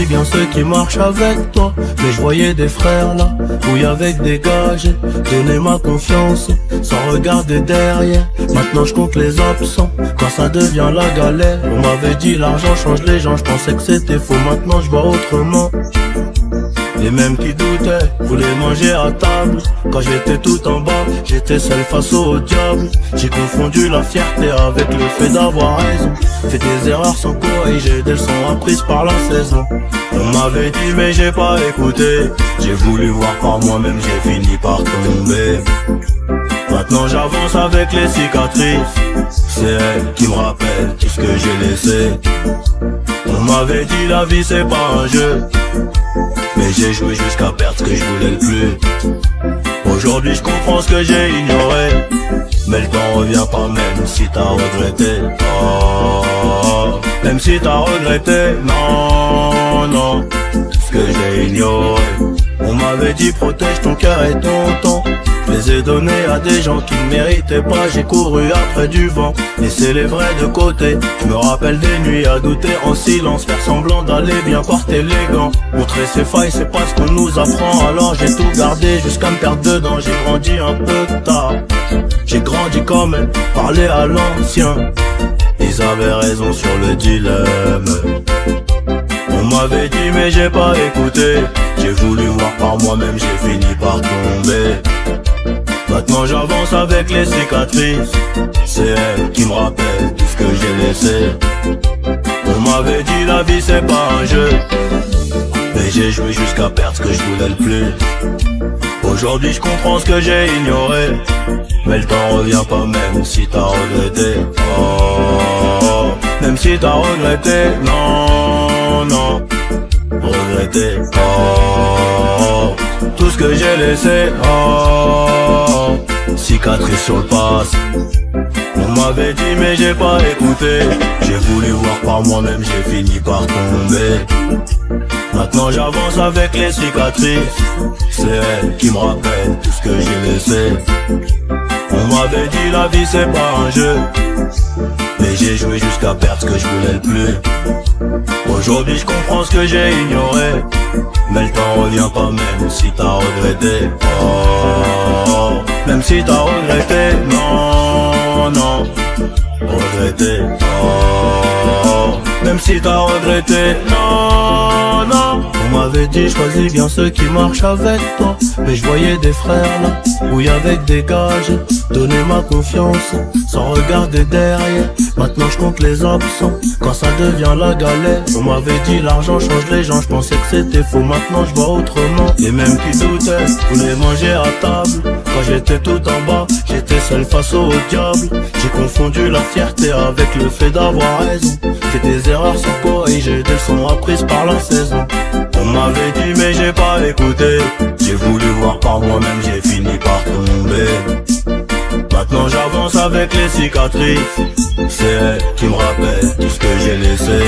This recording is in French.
bien ceux qui marchent avec toi. Mais je voyais des frères là, où y avait que des gars. J'ai donné ma confiance, sans regarder derrière. Maintenant je compte les absents, quand ça devient la galère. On m'avait dit l'argent change les gens, je pensais que c'était faux. Maintenant je vois autrement. Les mêmes qui doutaient, voulaient manger à table. Quand j'étais tout en bas, j'étais seul face au diable. J'ai confondu la fierté avec le fait d'avoir raison. Fait des erreurs sans corriger, des leçons apprises par la saison. On m'avait dit mais j'ai pas écouté. J'ai voulu voir par moi-même, j'ai fini par tomber. Maintenant j'avance avec les cicatrices. C'est elle qui me rappelle tout ce que j'ai laissé. On m'avait dit la vie c'est pas un jeu, mais j'ai joué jusqu'à perdre ce que je voulais le plus. Aujourd'hui je comprends ce que j'ai ignoré, mais le temps revient pas même si t'as regretté. Oh, même si t'as regretté, non, non, ce que j'ai ignoré. On m'avait dit protège ton cœur et ton temps. Je les ai donnés à des gens qui ne méritaient pas. J'ai couru après du vent, laissé les vrais de côté. Je me rappelle des nuits à douter en silence, faire semblant d'aller bien porter les gants. Montrer ses failles c'est pas ce qu'on nous apprend. Alors j'ai tout gardé jusqu'à me perdre dedans. J'ai grandi un peu tard, j'ai grandi quand même, parler à l'ancien. Ils avaient raison sur le dilemme. On m'avait dit mais j'ai pas écouté. J'ai voulu voir par moi-même, j'ai fini par tomber. Maintenant j'avance avec les cicatrices. C'est elle qui me rappelle tout ce que j'ai laissé. On m'avait dit la vie c'est pas un jeu, mais j'ai joué jusqu'à perdre ce que je voulais le plus. Aujourd'hui je comprends ce que j'ai ignoré, mais le temps revient pas même si t'as regretté. Oh, même si t'as regretté, non, non, regretté. Oh, tout ce que j'ai laissé. Oh, cicatrice sur le passé. On m'avait dit mais j'ai pas écouté. J'ai voulu voir par moi-même, j'ai fini par tomber. Maintenant j'avance avec les cicatrices. C'est elle qui me rappelle tout ce que j'ai laissé. On m'avait dit la vie c'est pas un jeu, mais j'ai joué jusqu'à perdre ce que je voulais le plus. Aujourd'hui je comprends ce que j'ai ignoré, mais le temps revient pas même si t'as regretté. Oh, même si t'as regretté, non, non, regretté. Oh, même si t'as regretté, non, non. On m'avait dit choisis bien ceux qui marchent avec toi, mais je voyais des frères là, où y avait que des gars. J'ai donné ma confiance, sans regarder derrière. Maintenant je compte les absents, quand ça devient la galère. On m'avait dit l'argent change les gens, je pensais que c'était faux. Maintenant je vois autrement. Les mêmes qui doutaient, voulaient manger à table. Quand j'étais tout en bas, j'étais seul face au diable. J'ai confondu la fierté avec le fait d'avoir raison. Fait des erreurs sans corriger, des leçons apprises par la saison. On m'avait dit mais j'ai pas écouté. J'ai voulu voir par moi-même, j'ai fini par tomber. Maintenant j'avance avec les cicatrices. C'est elle qui me rappelle tout ce que j'ai laissé.